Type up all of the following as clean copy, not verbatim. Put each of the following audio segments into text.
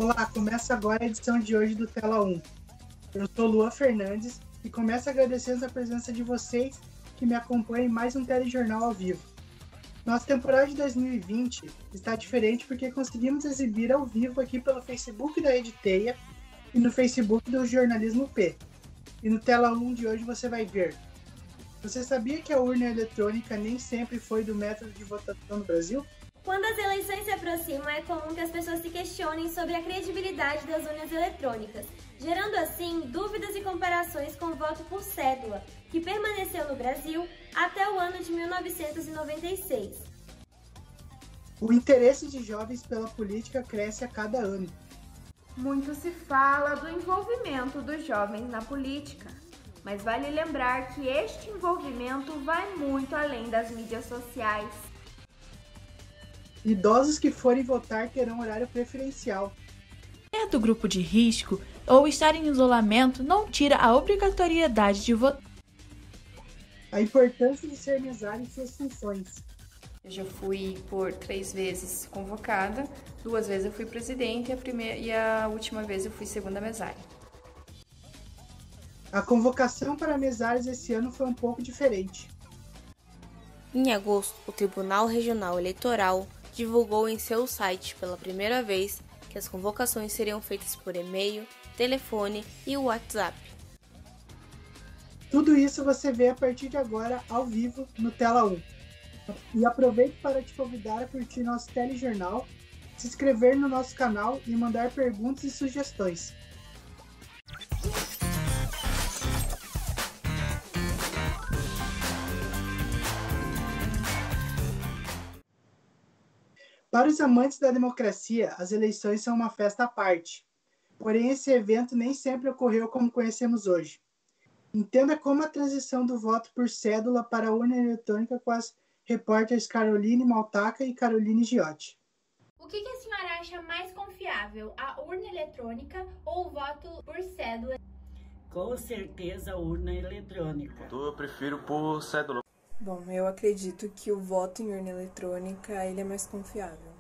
Olá, começa agora a edição de hoje do Tela 1. Eu sou Luan Fernandes e começo agradecendo a presença de vocês que me acompanham em mais um telejornal ao vivo. Nossa temporada de 2020 está diferente porque conseguimos exibir ao vivo aqui pelo Facebook da Rede Teia e no Facebook do Jornalismo P. E no Tela 1 de hoje você vai ver: você sabia que a urna eletrônica nem sempre foi do método de votação no Brasil? Quando as eleições se aproximam, é comum que as pessoas se questionem sobre a credibilidade das urnas eletrônicas, gerando assim dúvidas e comparações com o voto por cédula, que permaneceu no Brasil até o ano de 1996. O interesse de jovens pela política cresce a cada ano. Muito se fala do envolvimento dos jovens na política, mas vale lembrar que este envolvimento vai muito além das mídias sociais. Idosos que forem votar terão horário preferencial. Ser do grupo de risco ou estar em isolamento não tira a obrigatoriedade de votar. A importância de ser mesário e suas funções. Eu já fui por 3 vezes convocada, 2 vezes eu fui presidente e a última vez eu fui segunda mesária. A convocação para mesários esse ano foi um pouco diferente. Em agosto, o Tribunal Regional Eleitoral divulgou em seu site pela primeira vez que as convocações seriam feitas por e-mail, telefone e WhatsApp. Tudo isso você vê a partir de agora ao vivo no Tela 1. E aproveito para te convidar a curtir nosso telejornal, se inscrever no nosso canal e mandar perguntas e sugestões. Para os amantes da democracia, as eleições são uma festa à parte. Porém, esse evento nem sempre ocorreu como conhecemos hoje. Entenda como a transição do voto por cédula para a urna eletrônica com as repórteres Caroline Maltaca e Caroline Giotti. O que a senhora acha mais confiável, a urna eletrônica ou o voto por cédula? Com certeza a urna eletrônica. Eu prefiro por cédula. Bom, eu acredito que o voto em urna eletrônica ele é mais confiável.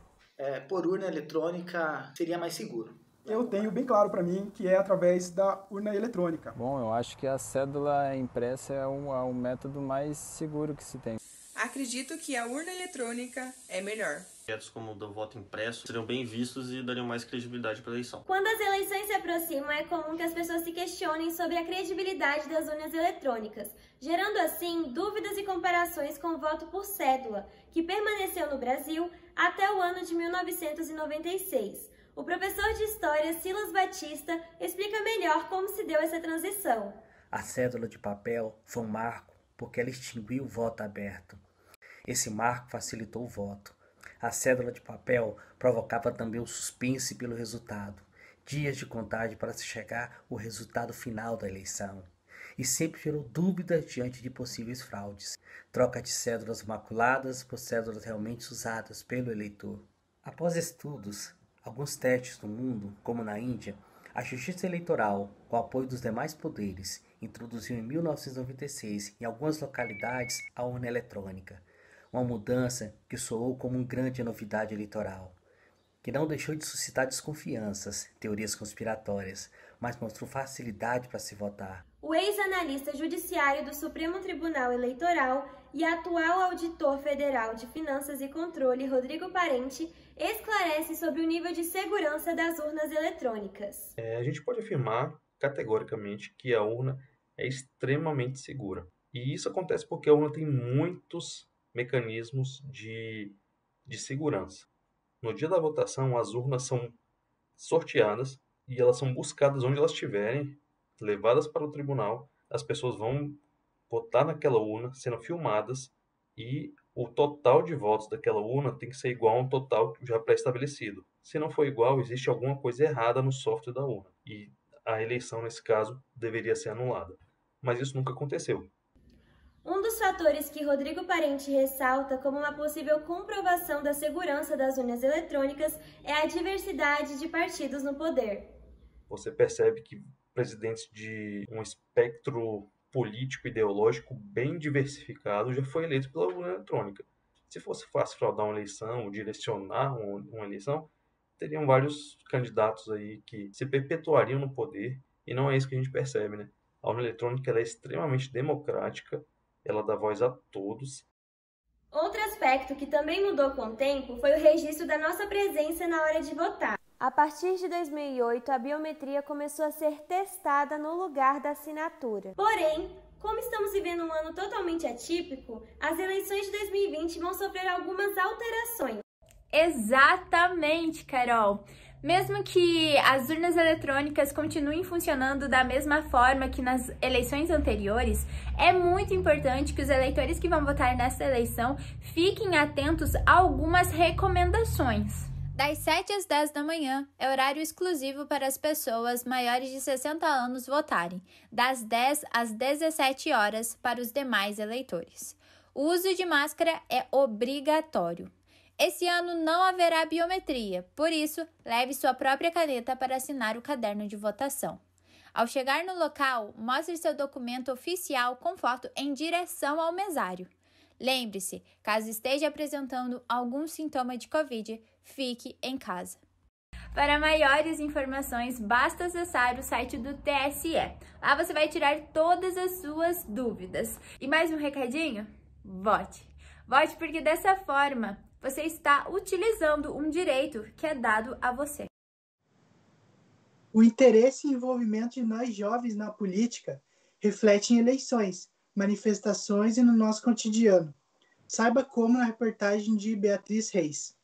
Por urna eletrônica seria mais seguro. Eu tenho bem claro para mim que é através da urna eletrônica. Bom, eu acho que a cédula impressa é um método mais seguro que se tem. Acredito que a urna eletrônica é melhor. Projetos como o do voto impresso seriam bem vistos e dariam mais credibilidade para a eleição. Quando as eleições se aproximam, é comum que as pessoas se questionem sobre a credibilidade das urnas eletrônicas, gerando assim dúvidas e comparações com o voto por cédula, que permaneceu no Brasil até o ano de 1996. O professor de História, Silas Batista, explica melhor como se deu essa transição. A cédula de papel foi um marco porque ela extinguiu o voto aberto. Esse marco facilitou o voto. A cédula de papel provocava também o suspense pelo resultado, dias de contagem para se chegar ao resultado final da eleição, e sempre gerou dúvidas diante de possíveis fraudes, troca de cédulas maculadas por cédulas realmente usadas pelo eleitor. Após estudos, alguns testes no mundo, como na Índia, a Justiça Eleitoral, com o apoio dos demais poderes, introduziu em 1996 em algumas localidades a urna eletrônica, uma mudança que soou como uma grande novidade eleitoral, que não deixou de suscitar desconfianças, teorias conspiratórias, mas mostrou facilidade para se votar. O ex-analista judiciário do Supremo Tribunal Eleitoral e atual auditor federal de Finanças e Controle, Rodrigo Parente, esclarece sobre o nível de segurança das urnas eletrônicas. A gente pode afirmar categoricamente que a urna é extremamente segura. E isso acontece porque a urna tem muitos mecanismos de segurança. No dia da votação, as urnas são sorteadas e elas são buscadas onde elas estiverem, levadas para o tribunal. As pessoas vão votar naquela urna, sendo filmadas, e o total de votos daquela urna tem que ser igual a um total já pré-estabelecido. Se não for igual, existe alguma coisa errada no software da urna, e a eleição, nesse caso, deveria ser anulada. Mas isso nunca aconteceu. Um dos fatores que Rodrigo Parente ressalta como uma possível comprovação da segurança das urnas eletrônicas é a diversidade de partidos no poder. Você percebe que presidentes de um espectro político e ideológico bem diversificado já foi eleito pela urna eletrônica. Se fosse fácil fraudar uma eleição ou direcionar uma eleição, teriam vários candidatos aí que se perpetuariam no poder, e não é isso que a gente percebe, né? A urna eletrônica ela é extremamente democrática, ela dá voz a todos. Outro aspecto que também mudou com o tempo foi o registro da nossa presença na hora de votar. A partir de 2008, a biometria começou a ser testada no lugar da assinatura. Porém, como estamos vivendo um ano totalmente atípico, as eleições de 2020 vão sofrer algumas alterações. Exatamente, Carol! Mesmo que as urnas eletrônicas continuem funcionando da mesma forma que nas eleições anteriores, é muito importante que os eleitores que vão votar nessa eleição fiquem atentos a algumas recomendações. Das 7 às 10 da manhã é horário exclusivo para as pessoas maiores de 60 anos votarem, das 10 às 17 horas para os demais eleitores. O uso de máscara é obrigatório. Esse ano não haverá biometria, por isso, leve sua própria caneta para assinar o caderno de votação. Ao chegar no local, mostre seu documento oficial com foto em direção ao mesário. Lembre-se, caso esteja apresentando algum sintoma de Covid, fique em casa. Para maiores informações, basta acessar o site do TSE. Lá você vai tirar todas as suas dúvidas. E mais um recadinho? Vote! Vote porque dessa forma você está utilizando um direito que é dado a você. O interesse e envolvimento de nós jovens na política reflete em eleições, manifestações e no nosso cotidiano. Saiba como na reportagem de Beatriz Reis.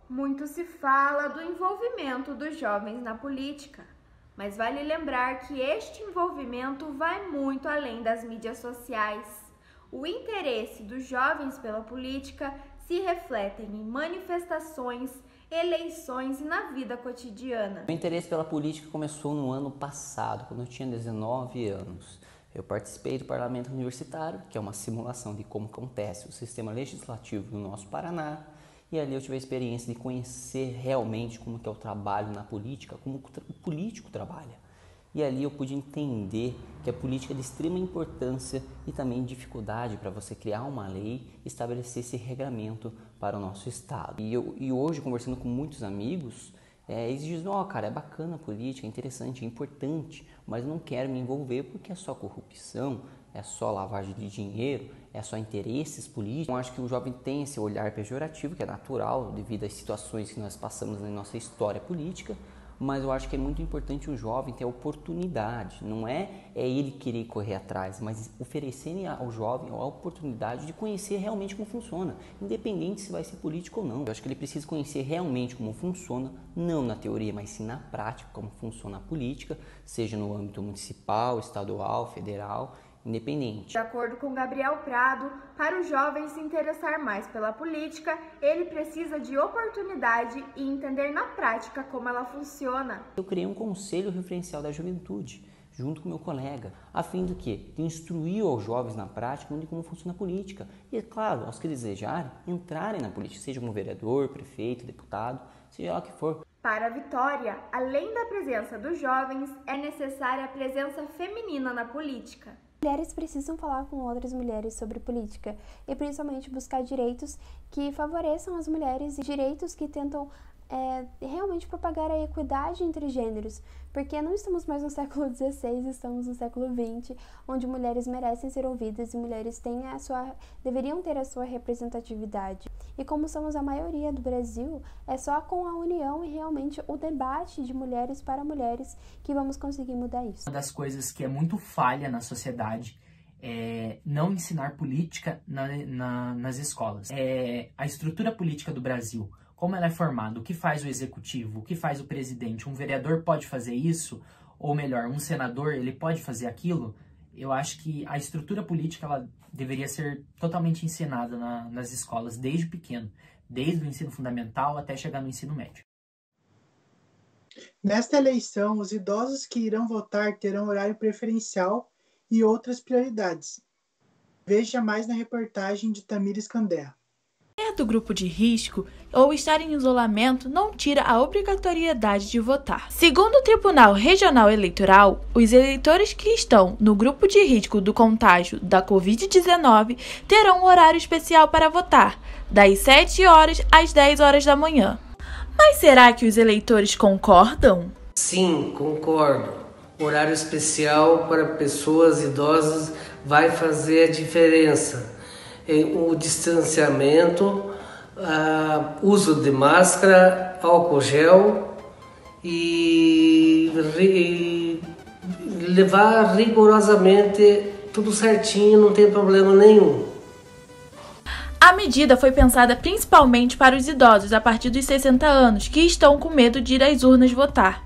Muito se fala do envolvimento dos jovens na política, mas vale lembrar que este envolvimento vai muito além das mídias sociais. O interesse dos jovens pela política se refletem em manifestações, eleições e na vida cotidiana. O interesse pela política começou no ano passado, quando eu tinha 19 anos. Eu participei do Parlamento Universitário, que é uma simulação de como acontece o sistema legislativo no nosso Paraná, e ali eu tive a experiência de conhecer realmente como que é o trabalho na política, como o político trabalha. E ali eu pude entender que a política é de extrema importância e também dificuldade para você criar uma lei e estabelecer esse regramento para o nosso estado. E hoje, conversando com muitos amigos, eles dizem, cara, é bacana a política, é interessante, é importante, mas não quero me envolver porque é só corrupção, é só lavagem de dinheiro, é só interesses políticos. Eu acho que o jovem tem esse olhar pejorativo, que é natural devido às situações que nós passamos na nossa história política, mas eu acho que é muito importante o jovem ter a oportunidade, não é ele querer correr atrás, mas oferecerem ao jovem a oportunidade de conhecer realmente como funciona, independente se vai ser político ou não. Eu acho que ele precisa conhecer realmente como funciona, não na teoria, mas sim na prática, como funciona a política, seja no âmbito municipal, estadual, federal, independente. De acordo com Gabriel Prado, para o jovem se interessar mais pela política, ele precisa de oportunidade e entender na prática como ela funciona. Eu criei um conselho referencial da juventude, junto com meu colega, a fim de quê? De instruir aos jovens na prática de como funciona a política. E, é claro, aos que desejarem, entrarem na política, seja como vereador, prefeito, deputado, seja lá o que for. Para a vitória, além da presença dos jovens, é necessária a presença feminina na política. Mulheres precisam falar com outras mulheres sobre política e principalmente buscar direitos que favoreçam as mulheres e direitos que tentam realmente propagar a equidade entre gêneros, porque não estamos mais no século XVI, estamos no século XX, onde mulheres merecem ser ouvidas e mulheres deveriam ter a sua representatividade. E como somos a maioria do Brasil, é só com a união e realmente o debate de mulheres para mulheres que vamos conseguir mudar isso. Uma das coisas que é muito falha na sociedade é não ensinar política nas escolas. A estrutura política do Brasil, como ela é formada, o que faz o executivo, o que faz o presidente, um vereador pode fazer isso, ou melhor, um senador, ele pode fazer aquilo. Eu acho que a estrutura política ela deveria ser totalmente ensinada nas escolas desde pequeno, desde o ensino fundamental até chegar no ensino médio. Nesta eleição, os idosos que irão votar terão horário preferencial e outras prioridades. Veja mais na reportagem de Tamires Canderra. Ser do grupo de risco ou estar em isolamento não tira a obrigatoriedade de votar. Segundo o Tribunal Regional Eleitoral, os eleitores que estão no grupo de risco do contágio da Covid-19 terão um horário especial para votar, das 7 horas às 10 horas da manhã. Mas será que os eleitores concordam? Sim, concordo. Horário especial para pessoas idosas vai fazer a diferença. O distanciamento, uso de máscara, álcool gel e levar rigorosamente tudo certinho, não tem problema nenhum. A medida foi pensada principalmente para os idosos a partir dos 60 anos que estão com medo de ir às urnas votar.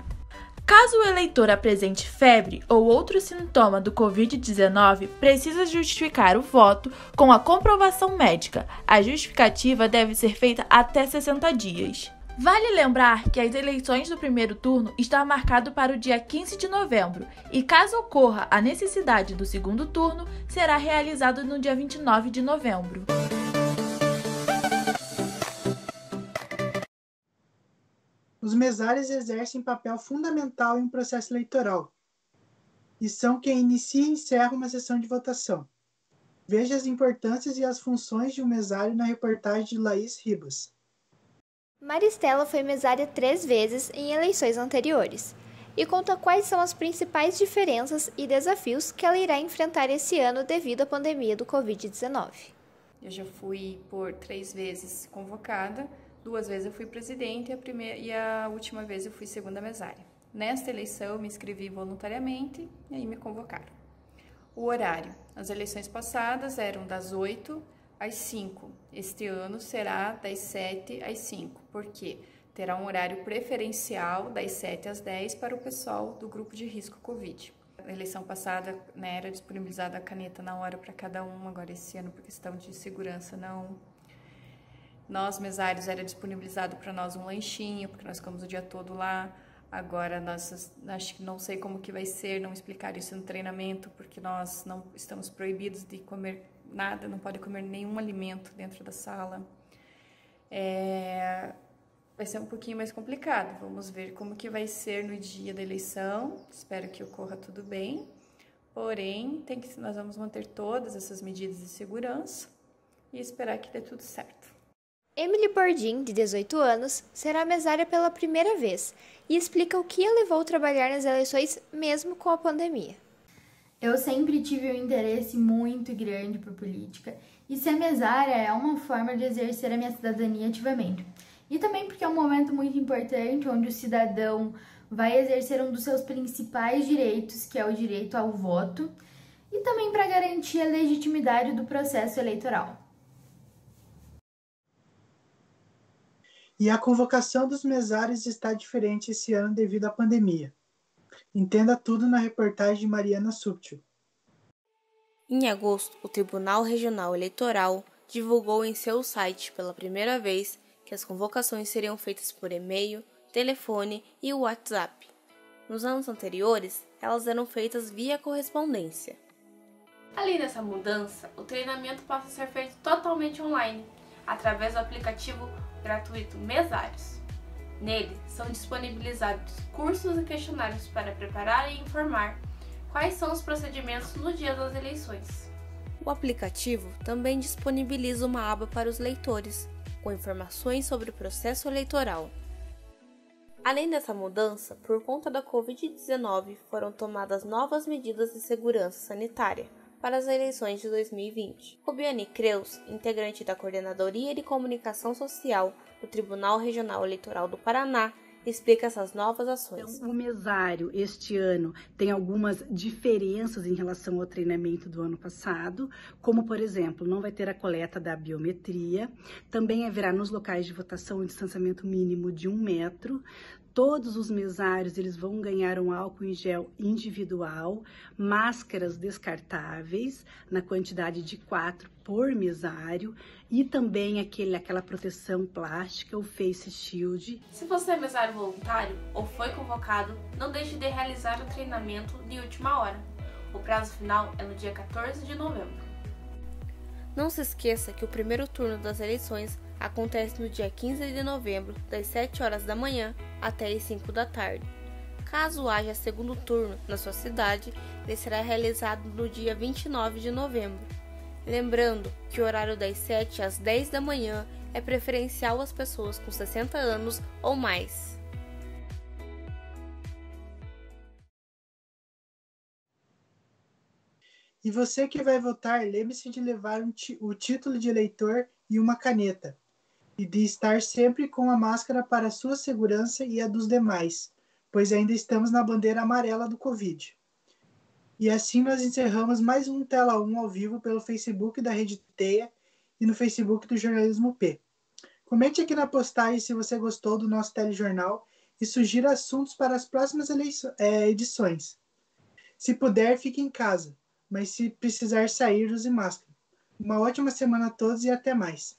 Caso o eleitor apresente febre ou outro sintoma do Covid-19, precisa justificar o voto com a comprovação médica. A justificativa deve ser feita até 60 dias. Vale lembrar que as eleições do primeiro turno estão marcadas para o dia 15 de novembro e, caso ocorra a necessidade do segundo turno, será realizado no dia 29 de novembro. Os mesários exercem papel fundamental em um processo eleitoral e são quem inicia e encerra uma sessão de votação. Veja as importâncias e as funções de um mesário na reportagem de Laís Ribas. Maristela foi mesária 3 vezes em eleições anteriores e conta quais são as principais diferenças e desafios que ela irá enfrentar esse ano devido à pandemia do Covid-19. Eu já fui por 3 vezes convocada. 2 vezes eu fui presidente e a última vez eu fui segunda mesária. Nesta eleição eu me inscrevi voluntariamente e aí me convocaram. O horário. As eleições passadas eram das 8 às 5. Este ano será das 7 às 5, porque terá um horário preferencial das 7 às 10 para o pessoal do grupo de risco Covid. A eleição passada, era disponibilizada a caneta na hora para cada um, agora esse ano por questão de segurança não. Nós, mesários, era disponibilizado para nós um lanchinho, porque nós ficamos o dia todo lá. Agora, acho que não sei como que vai ser, não explicar isso no treinamento, porque nós não estamos proibidos de comer nada, não pode comer nenhum alimento dentro da sala. Vai ser um pouquinho mais complicado. Vamos ver como que vai ser no dia da eleição. Espero que ocorra tudo bem. Porém, nós vamos manter todas essas medidas de segurança e esperar que dê tudo certo. Emily Bordim, de 18 anos, será mesária pela primeira vez e explica o que a levou a trabalhar nas eleições mesmo com a pandemia. Eu sempre tive um interesse muito grande por política e ser mesária é uma forma de exercer a minha cidadania ativamente. E também porque é um momento muito importante onde o cidadão vai exercer um dos seus principais direitos, que é o direito ao voto, e também para garantir a legitimidade do processo eleitoral. E a convocação dos mesários está diferente esse ano devido à pandemia. Entenda tudo na reportagem de Mariana Subtil. Em agosto, o Tribunal Regional Eleitoral divulgou em seu site pela primeira vez que as convocações seriam feitas por e-mail, telefone e WhatsApp. Nos anos anteriores, elas eram feitas via correspondência. Além dessa mudança, o treinamento passa a ser feito totalmente online, através do aplicativo gratuito Mesários. Nele são disponibilizados cursos e questionários para preparar e informar quais são os procedimentos no dia das eleições. O aplicativo também disponibiliza uma aba para os leitores, com informações sobre o processo eleitoral. Além dessa mudança, por conta da Covid-19, foram tomadas novas medidas de segurança sanitária para as eleições de 2020. Rubiane Creus, integrante da Coordenadoria de Comunicação Social do Tribunal Regional Eleitoral do Paraná, explica essas novas ações. Então, o mesário este ano tem algumas diferenças em relação ao treinamento do ano passado, como, por exemplo, não vai ter a coleta da biometria, também haverá nos locais de votação um distanciamento mínimo de 1 metro, todos os mesários eles vão ganhar um álcool em gel individual, máscaras descartáveis na quantidade de 4 por mesário e também aquela proteção plástica, o face shield. Se você é mesário voluntário ou foi convocado, não deixe de realizar o treinamento de última hora. O prazo final é no dia 14 de novembro. Não se esqueça que o primeiro turno das eleições acontece no dia 15 de novembro, das 7 horas da manhã até as 5 da tarde. Caso haja segundo turno na sua cidade, ele será realizado no dia 29 de novembro. Lembrando que o horário das 7 às 10 da manhã é preferencial às pessoas com 60 anos ou mais. E você que vai votar, lembre-se de levar o título de eleitor e uma caneta, e de estar sempre com a máscara para a sua segurança e a dos demais, pois ainda estamos na bandeira amarela do Covid. E assim nós encerramos mais um Tela 1 ao vivo pelo Facebook da Rede Teia e no Facebook do Jornalismo P. Comente aqui na postagem se você gostou do nosso telejornal e sugira assuntos para as próximas edições. Se puder, fique em casa, mas se precisar sair, use máscara. Uma ótima semana a todos e até mais.